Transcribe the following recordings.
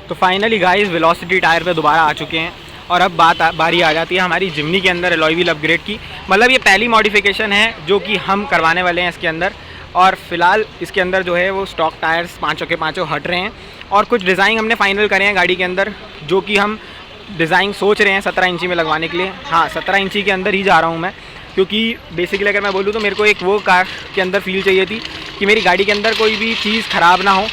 तो finally guys velocity tyre पे दोबारा आ चुके हैं और अब बारी आ जाती है हमारी जिमनी के अंदर अलॉय व्हील अपग्रेड की। मतलब ये पहली मॉडिफिकेशन है जो कि हम करवाने वाले हैं इसके अंदर। और फिलहाल इसके अंदर जो है वो स्टॉक टायर्स पाँचों के पाँचों हट रहे हैं और कुछ डिज़ाइन हमने फाइनल करे हैं गाड़ी के अंदर, जो कि हम डिज़ाइन सोच रहे हैं 17 इंची में लगवाने के लिए। हाँ, 17 इंची के अंदर ही जा रहा हूँ मैं, क्योंकि बेसिकली अगर मैं बोलूँ तो मेरे को एक वो कार के अंदर फील चाहिए थी कि मेरी गाड़ी के अंदर कोई भी चीज़ ख़राब ना हो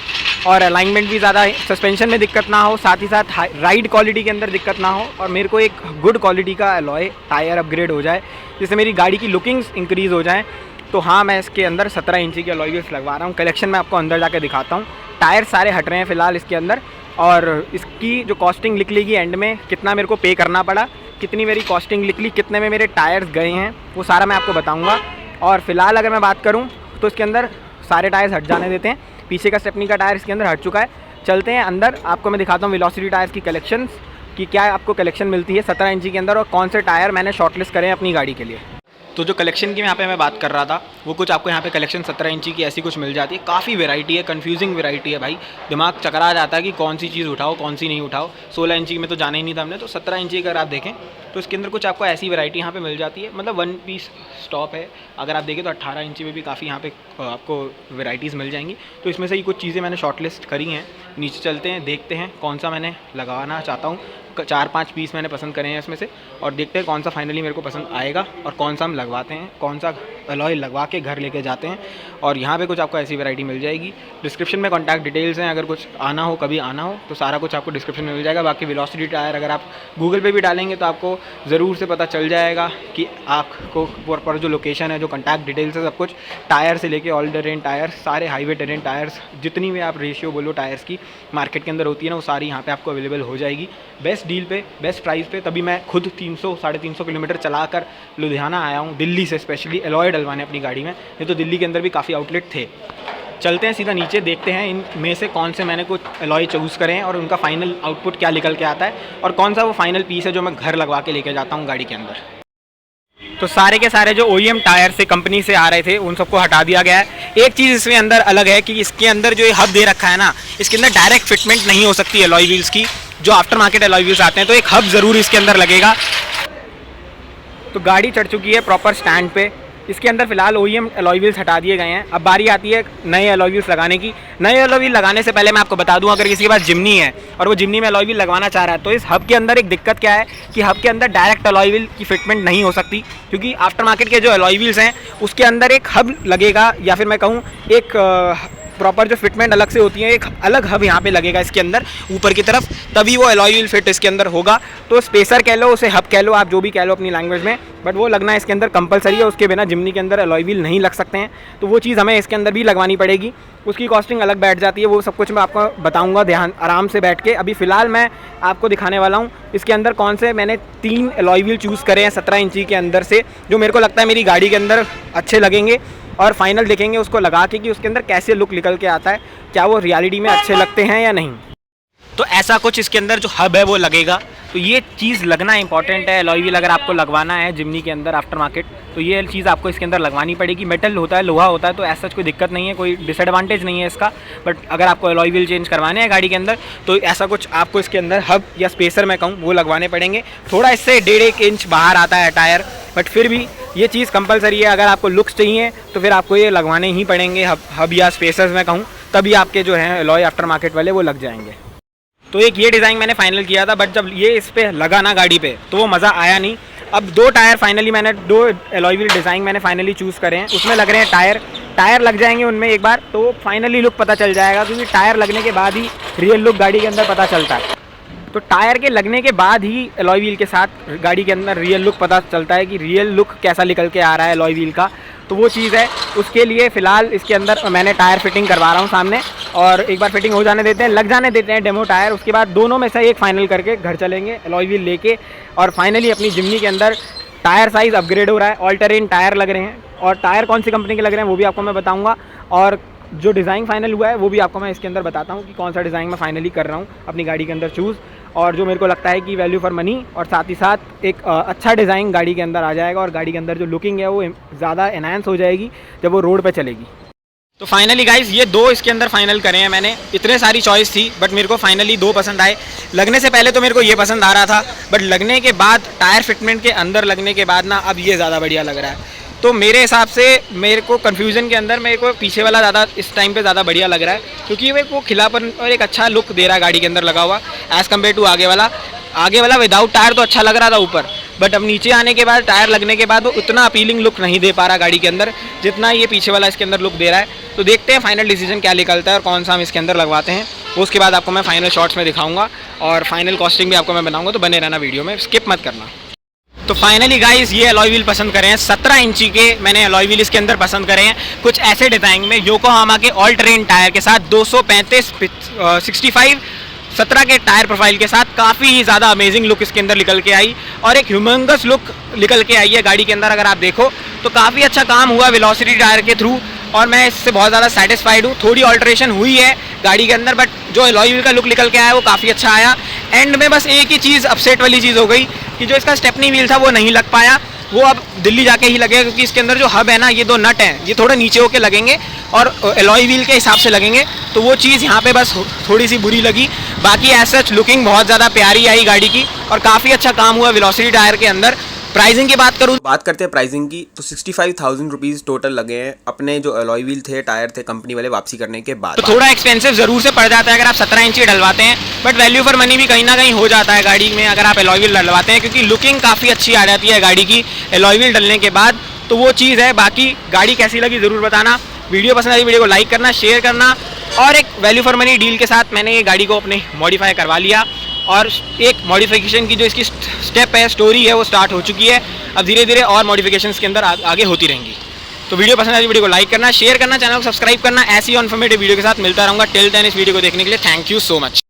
और अलाइनमेंट भी ज़्यादा, सस्पेंशन में दिक्कत ना हो, साथ ही साथ राइड क्वालिटी के अंदर दिक्कत ना हो, और मेरे को एक गुड क्वालिटी का अलॉय टायर अपग्रेड हो जाए जिससे मेरी गाड़ी की लुकिंग्स इंक्रीज़ हो जाएँ। तो हाँ, मैं इसके अंदर 17 इंची के अलॉय व्हील्स लगवा रहा हूँ। कलेक्शन में आपको अंदर जाके दिखाता हूँ। टायर सारे हट रहे हैं फ़िलहाल इसके अंदर, और इसकी जो कॉस्टिंग लिख लेगी एंड में, कितना मेरे को पे करना पड़ा, कितनी मेरी कॉस्टिंग निकली, कितने में मेरे टायर्स गए हैं, वो सारा मैं आपको बताऊंगा। और फिलहाल अगर मैं बात करूं तो इसके अंदर सारे टायर्स हट जाने देते हैं। पीछे का स्टेपनी का टायर इसके अंदर हट चुका है। चलते हैं अंदर, आपको मैं दिखाता हूं वेलोसिटी टायर्स की कलेक्शंस कि क्या आपको कलेक्शन मिलती है 17 इंची के अंदर और कौन से टायर मैंने शॉर्टलिस्ट करे हैं अपनी गाड़ी के लिए। तो जो कलेक्शन की यहाँ पे मैं बात कर रहा था, वो कुछ आपको यहाँ पे कलेक्शन 17 इंची की ऐसी कुछ मिल जाती है। काफ़ी वैरायटी है, कंफ्यूजिंग वैरायटी है भाई, दिमाग चकरा जाता है कि कौन सी चीज़ उठाओ कौन सी नहीं उठाओ। 16 इंची में तो जाना ही नहीं था हमने, तो 17 इंची अगर आप देखें तो इसके अंदर कुछ आपको ऐसी वैरायटी यहाँ पे मिल जाती है। मतलब 1 पीस स्टॉप है। अगर आप देखें तो 18 इंची में भी काफ़ी यहाँ पे आपको वैरायटीज़ मिल जाएंगी। तो इसमें से ही कुछ चीज़ें मैंने शॉर्टलिस्ट करी हैं। नीचे चलते हैं, देखते हैं कौन सा मैंने लगाना चाहता हूँ। 4-5 पीस मैंने पसंद करे हैं इसमें से, और देखते हैं कौन सा फाइनली मेरे को पसंद आएगा और कौन सा हम लगवाते हैं, कौन सा अलॉय लगवा के घर लेके जाते हैं। और यहाँ पे कुछ आपको ऐसी वैरायटी मिल जाएगी। डिस्क्रिप्शन में कॉन्टैक्ट डिटेल्स हैं, अगर कुछ आना हो, कभी आना हो तो सारा कुछ आपको डिस्क्रिप्शन में मिल जाएगा। बाकी वेलोसिटी टायर अगर आप गूगल पे भी डालेंगे तो आपको ज़रूर से पता चल जाएगा कि आपको पर जो लोकेशन है, जो कॉन्टैक्ट डिटेल्स है, सब कुछ टायर से लेके ऑल टेरेन टायर, सारे हाईवे टेरेन टायर्स, जितनी भी आप रेशियो बोलो टायर्स की मार्केट के अंदर होती है ना, वो सारी यहाँ पे आपको अवेलेबल हो जाएगी बेस्ट डील पे, बेस्ट प्राइस पे। तभी मैं खुद 300-350 किलोमीटर चलाकर लुधियाना आया हूँ दिल्ली से, स्पेशली अलॉय डलवाने अपनी गाड़ी में। ये तो दिल्ली के अंदर भी काफ़ी आउटलेट थे। चलते हैं सीधा नीचे, देखते हैं इनमें से कौन से मैंने कुछ अलॉय चूज़ करें हैं और उनका फाइनल आउटपुट क्या निकल के आता है, और कौन सा वो फाइनल पीस है जो मैं घर लगवा के लेके जाता हूँ गाड़ी के अंदर। तो सारे के सारे जो OEM टायर से कंपनी से आ रहे थे उन सबको हटा दिया गया है। एक चीज़ इसमें अंदर अलग है कि इसके अंदर जो ये हब दे रखा है ना, इसके अंदर डायरेक्ट फिटमेंट नहीं हो सकती अलॉय व्हील्स की। जो आफ्टर मार्केट अलॉय व्हील्स आते हैं तो एक हब ज़रूर इसके अंदर लगेगा। तो गाड़ी चढ़ चुकी है प्रॉपर स्टैंड पे। इसके अंदर फिलहाल OEM अलॉय व्हील्स हटा दिए गए हैं। अब बारी आती है नए अलॉय व्हील्स लगाने की। नए अलॉय व्हील लगाने से पहले मैं आपको बता दूं, अगर किसी के पास जिमनी है और वो जिमनी में अलॉय व्हील लगवाना चाह रहा है, तो इस हब के अंदर एक दिक्कत क्या है कि हब के अंदर डायरेक्ट अलॉय व्हील की फिटमेंट नहीं हो सकती, क्योंकि आफ्टर मार्केट के जो अलॉय व्हील्स हैं उसके अंदर एक हब लगेगा, या फिर मैं कहूँ एक प्रॉपर जो फिटमेंट अलग से होती है, एक अलग हब यहाँ पे लगेगा इसके अंदर ऊपर की तरफ, तभी वो अलॉय व्हील फिट इसके अंदर होगा। तो स्पेसर कह लो, उसे हब कह लो, आप जो भी कह लो अपनी लैंग्वेज में, बट वो लगना इसके अंदर कंपलसरी है। उसके बिना जिमनी के अंदर अलॉय व्हील नहीं लग सकते हैं, तो वो चीज़ हमें इसके अंदर भी लगवानी पड़ेगी। उसकी कॉस्टिंग अलग बैठ जाती है, वो सब कुछ मैं आपको बताऊँगा ध्यान आराम से बैठ के। अभी फ़िलहाल मैं आपको दिखाने वाला हूँ इसके अंदर कौन से मैंने 3 अलॉय व्हील चूज़ करे हैं 17 इंची के अंदर से, जो मेरे को लगता है मेरी गाड़ी के अंदर अच्छे लगेंगे। और फाइनल देखेंगे उसको लगा के कि उसके अंदर कैसे लुक निकल के आता है, क्या वो रियलिटी में अच्छे लगते हैं या नहीं। तो ऐसा कुछ इसके अंदर जो हब है वो लगेगा। तो ये चीज़ लगना इंपॉर्टेंट है। अलॉय व्हील अगर आपको लगवाना है जिमनी के अंदर आफ्टर मार्केट, तो ये चीज़ आपको इसके अंदर लगवानी पड़ेगी। मेटल होता है, लोहा होता है, तो ऐसा कोई दिक्कत नहीं है, कोई डिसएडवांटेज नहीं है इसका। बट अगर आपको अलॉय व्हील चेंज करवाने हैं गाड़ी के अंदर, तो ऐसा कुछ आपको इसके अंदर हब या स्पेसर मैं कहूँ वो लगवाने पड़ेंगे। थोड़ा इससे 1.5-1 इंच बाहर आता है टायर, बट फिर भी ये चीज़ कंपलसरी है। अगर आपको लुक्स चाहिए तो फिर आपको ये लगवाने ही पड़ेंगे, हब या स्पेसर्स मैं कहूँ, तभी आपके जो हैं अलॉय आफ्टर मार्केट वाले वो लग जाएंगे। तो एक ये डिज़ाइन मैंने फाइनल किया था, बट जब ये इस पर लगा ना गाड़ी पे तो वो मज़ा आया नहीं। अब 2 टायर फाइनली मैंने 2 अलॉय व्हील डिज़ाइन मैंने फाइनली चूज़ करे हैं। उसमें लग रहे हैं टायर लग जाएंगे उनमें एक बार, तो फाइनली लुक पता चल जाएगा, क्योंकि टायर लगने के बाद ही रियल लुक गाड़ी के अंदर पता चलता है। तो टायर के लगने के बाद ही अलॉय व्हील के साथ गाड़ी के अंदर रियल लुक पता चलता है कि रियल लुक कैसा निकल के आ रहा है अलॉय व्हील का। तो वो चीज़ है, उसके लिए फ़िलहाल इसके अंदर मैंने टायर फिटिंग करवा रहा हूँ सामने, और एक बार फिटिंग हो जाने देते हैं, लग जाने देते हैं डेमो टायर। उसके बाद दोनों में से एक फाइनल करके घर चलेंगे अलॉय व्हील लेके, और फाइनली अपनी जिमनी के अंदर टायर साइज़ अपग्रेड हो रहा है। ऑल टेरेन टायर लग रहे हैं, और टायर कौन सी कंपनी के लग रहे हैं वो भी आपको मैं बताऊँगा। और जो डिज़ाइन फाइनल हुआ है वो भी आपको मैं इसके अंदर बताता हूँ कि कौन सा डिज़ाइन मैं फाइनली कर रहा हूँ अपनी गाड़ी के अंदर चूज़, और जो मेरे को लगता है कि वैल्यू फॉर मनी, और साथ ही साथ एक अच्छा डिज़ाइन गाड़ी के अंदर आ जाएगा, और गाड़ी के अंदर जो लुकिंग है वो ज़्यादा एनहांस हो जाएगी जब वो रोड पे चलेगी। तो फाइनली गाइस ये 2 इसके अंदर फाइनल करे हैं मैंने। इतने सारी चॉइस थी बट मेरे को फाइनली 2 पसंद आए। लगने से पहले तो मेरे को ये पसंद आ रहा था, बट लगने के बाद, टायर फिटमेंट के अंदर लगने के बाद ना, अब ये ज़्यादा बढ़िया लग रहा है। तो मेरे हिसाब से मेरे को कन्फ्यूज़न के अंदर मेरे को पीछे वाला ज़्यादा इस टाइम पे ज़्यादा बढ़िया लग रहा है, क्योंकि वो खिलापन और एक अच्छा लुक दे रहा है गाड़ी के अंदर लगा हुआ एज़ कम्पेयर टू आगे वाला। आगे वाला विदाउट टायर तो अच्छा लग रहा था ऊपर, बट अब नीचे आने के बाद, टायर लगने के बाद वो उतना अपीलिंग लुक नहीं दे पा रहा गाड़ी के अंदर जितना ये पीछे वाला इसके अंदर लुक दे रहा है। तो देखते हैं फाइनल डिसीजन क्या निकलता है और कौन सा हम इसके अंदर लगवाते हैं। वो उसके बाद आपको मैं फाइनल शॉट्स में दिखाऊंगा और फाइनल कॉस्टिंग भी आपको मैं बनाऊंगा, तो बने रहना वीडियो में, स्किप मत करना। तो फाइनली गाइस ये अलॉय व्हील पसंद करे हैं, 17 इंची के मैंने अलॉय व्हील इसके अंदर पसंद करे हैं। कुछ ऐसे डिज़ाइन में योकोहामा के ऑल टेरेन टायर के साथ 235 65 17 के टायर प्रोफाइल के साथ काफ़ी ही ज़्यादा अमेजिंग लुक इसके अंदर निकल के आई और एक ह्यूमंगस लुक निकल के आई है गाड़ी के अंदर। अगर आप देखो तो काफ़ी अच्छा काम हुआ वेलोसिटी टायर के थ्रू और मैं इससे बहुत ज़्यादा सेटिस्फाइड हूँ। थोड़ी ऑल्ट्रेशन हुई है गाड़ी के अंदर, बट जो अलॉय व्हील का लुक निकल के आया वो काफ़ी अच्छा आया। एंड में बस एक ही चीज़ अपसेट वाली चीज़ हो गई कि जो इसका स्टेपनी व्हील था वो नहीं लग पाया, वो अब दिल्ली जाके ही लगेगा, क्योंकि इसके अंदर जो हब है ना, ये 2 नट हैं, ये थोड़ा नीचे होके लगेंगे और अलॉय व्हील के हिसाब से लगेंगे। तो वो चीज़ यहाँ पे बस थोड़ी सी बुरी लगी। बाकी एज सच लुकिंग बहुत ज़्यादा प्यारी आई गाड़ी की और काफ़ी अच्छा काम हुआ वेलोसिटी टायर के अंदर। प्राइसिंग की बात करते हैं प्राइसिंग की, तो 65,000 रुपीज़ टोटल लगे हैं अपने जो अलॉय व्हील थे, टायर थे कंपनी वाले वापसी करने के बाद। तो थोड़ा एक्सपेंसिव ज़रूर से पड़ जाता है अगर आप 17 इंची डलवाते हैं, बट वैल्यू फॉर मनी भी कहीं ना कहीं हो जाता है गाड़ी में अगर आप अलॉय व्हील डलवाते हैं, क्योंकि लुकिंग काफ़ी अच्छी आ जाती है गाड़ी की अलॉय व्हील डलने के बाद। तो वो चीज़ है। बाकी गाड़ी कैसी लगी ज़रूर बताना। वीडियो पसंद आई वीडियो को लाइक करना, शेयर करना। और एक वैल्यू फॉर मनी डील के साथ मैंने ये गाड़ी को अपने मॉडिफाई करवा लिया और एक मॉडिफिकेशन की जो इसकी स्टेप है, स्टोरी है, वो स्टार्ट हो चुकी है। अब धीरे धीरे और मॉडिफिकेशंस के अंदर आगे होती रहेंगी। तो वीडियो पसंद आई वीडियो को लाइक करना, शेयर करना, चैनल को सब्सक्राइब करना। ऐसी इन्फॉर्मेटिव वीडियो के साथ मिलता रहूँगा। टिल देन इस वीडियो को देखने के लिए थैंक यू सो मच।